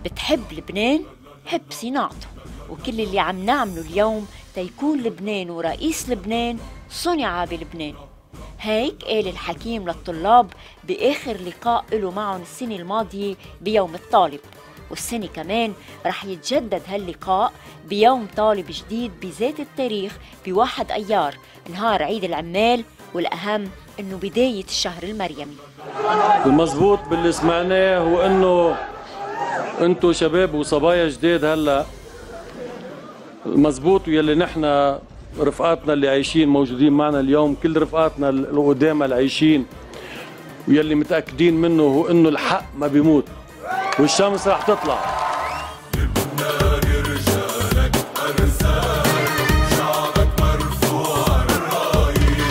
بتحب لبنان؟ حب صناعته، وكل اللي عم نعمله اليوم تيكون لبنان ورئيس لبنان صنع بلبنان. هيك قال الحكيم للطلاب بآخر لقاء له معهم السنة الماضية بيوم الطالب، والسنة كمان رح يتجدد هاللقاء بيوم طالب جديد بذات التاريخ ب1 أيار نهار عيد العمال، والأهم إنه بداية الشهر المريمي. المضبوط باللي سمعناه هو إنه أنتو شباب وصبايا جداد هلا، مضبوط، ويلي نحن رفقاتنا اللي عايشين موجودين معنا اليوم، كل رفقاتنا القدامى اللي عايشين ويلي متأكدين منه هو إنه الحق ما بيموت والشمس رح تطلع. لبنان رجالك أرزاق، شعبك مرفوع رايد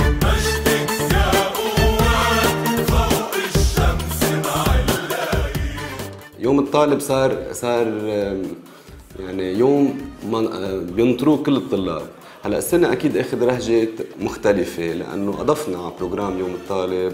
مجدك يا قوات فوق الشمس مع اللايق. يوم الطالب صار يعني يوم بينطروه كل الطلاب. هلا السنه اكيد اخذ رهجه مختلفه لانه اضفنا على بروجرام يوم الطالب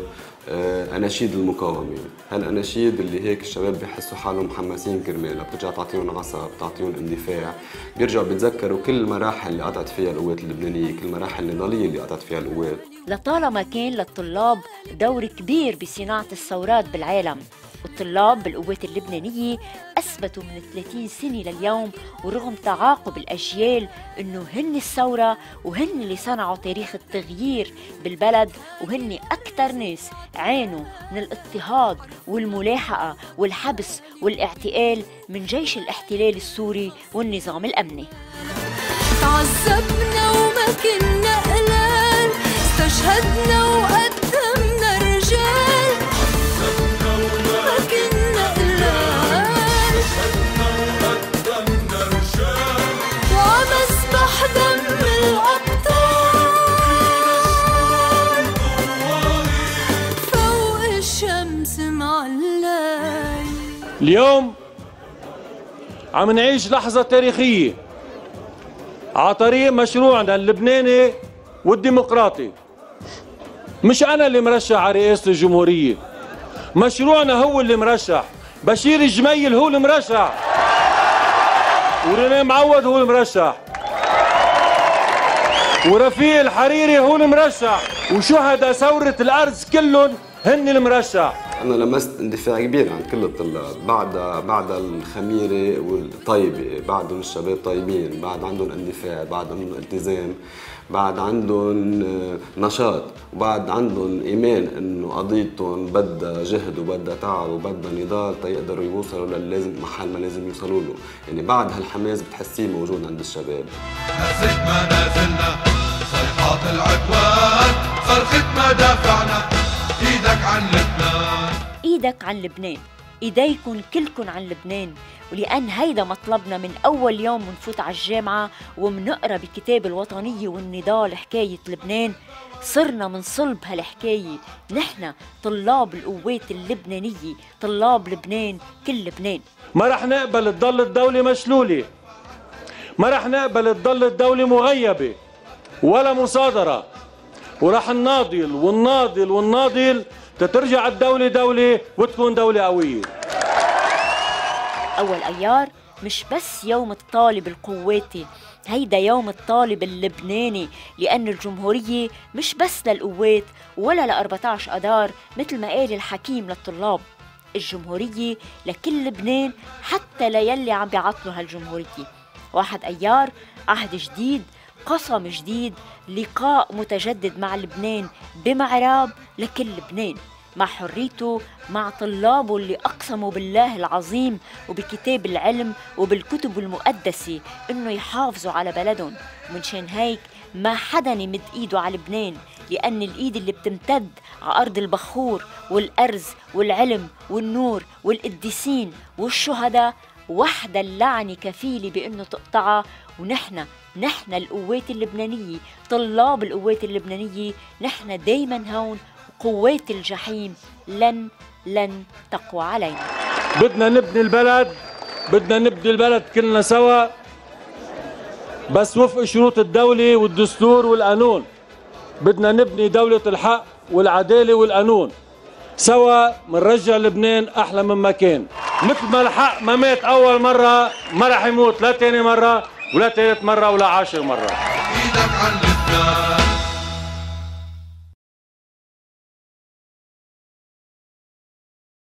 اناشيد المقاومه. هالاناشيد اللي هيك الشباب بيحسوا حالهم محمسين كرمالها، بترجع تعطيهم عصا، بتعطيهم اندفاع، بيرجعوا بيتذكروا كل المراحل اللي قطعت فيها القوات اللبنانيه، كل المراحل النضاليه اللي قطعت فيها القوات. لطالما كان للطلاب دور كبير بصناعه الثورات بالعالم، والطلاب بالقوات اللبنانية أثبتوا من 30 سنة لليوم ورغم تعاقب الأجيال أنه هن الثورة وهن اللي صنعوا تاريخ التغيير بالبلد، وهن أكثر ناس عانوا من الاضطهاد والملاحقة والحبس والاعتقال من جيش الاحتلال السوري والنظام الأمني. تعذبنا وما كنا قلال، استشهدنا وقدمنا رجال، اليوم عم نعيش لحظة تاريخية على طريق مشروعنا اللبناني والديمقراطي. مش أنا اللي مرشح على رئاسة الجمهورية، مشروعنا هو اللي مرشح. بشير الجميل هو المرشح، ورينيه معود هو المرشح، ورفيق الحريري هو المرشح، وشهداء ثورة الأرز كلهم هن المرشح. أنا لمست اندفاع كبير عند كل الطلاب بعد الخميرة والطيبة، بعدهم الشباب طيبين، بعد عندهم اندفاع، بعد عندهم التزام، بعد عندهم نشاط، وبعد عندهم إيمان إنه قضيتهم بدها جهد وبدها تعب وبدها نضال تيقدروا يوصلوا للازم محل ما لازم يوصلوا له. يعني بعد هالحماس بتحسيه موجود عند الشباب. هزت منازلنا صيحات العدوان، صرخة مدافعنا، ايدك عن لبنان، ايدك عن لبنان، ايديكن كلكن عن لبنان. ولأن هيدا مطلبنا من أول يوم منفوت على الجامعة ومنقرأ بكتاب الوطنية والنضال حكاية لبنان، صرنا من صلب هالحكاية. نحن طلاب القوات اللبنانية، طلاب لبنان، كل لبنان. ما رح نقبل تضل الدولة مشلولة، ما رح نقبل تضل الدولة مغيبة ولا مصادرة، ورح نناضل ونناضل ونناضل تترجع الدولة دولة وتكون دولة قوية. أول أيار مش بس يوم الطالب القواتي، هيدا يوم الطالب اللبناني، لأن الجمهورية مش بس للقوات ولا ل14 أذار مثل ما قال الحكيم للطلاب. الجمهورية لكل لبنان، حتى ليلي عم بيعطلوا هالجمهورية. 1 أيار عهد جديد، قسم جديد، لقاء متجدد مع لبنان بمعراب لكل لبنان، مع حريته، مع طلابه اللي أقسموا بالله العظيم وبكتاب العلم وبالكتب المقدسة إنه يحافظوا على بلدهم. ومنشان هيك ما حدا يمد إيده على لبنان، لأن الإيد اللي بتمتد على أرض البخور والأرز والعلم والنور والقديسين والشهداء وحدة اللعنة كفيلة بأنه تقطعها. ونحن القوات اللبنانية، طلاب القوات اللبنانية، نحن دايما هون. قوات الجحيم لن تقوى علينا. بدنا نبني البلد كلنا سوا، بس وفق شروط الدولة والدستور والقانون. بدنا نبني دولة الحق والعدالة والقانون. سوا منرجع لبنان أحلى مما كان. مثل ما الحق ما مات أول مرة ما رح يموت لا تاني مرة ولا تالت مرة ولا 10 مرة. ايدك عن لبنان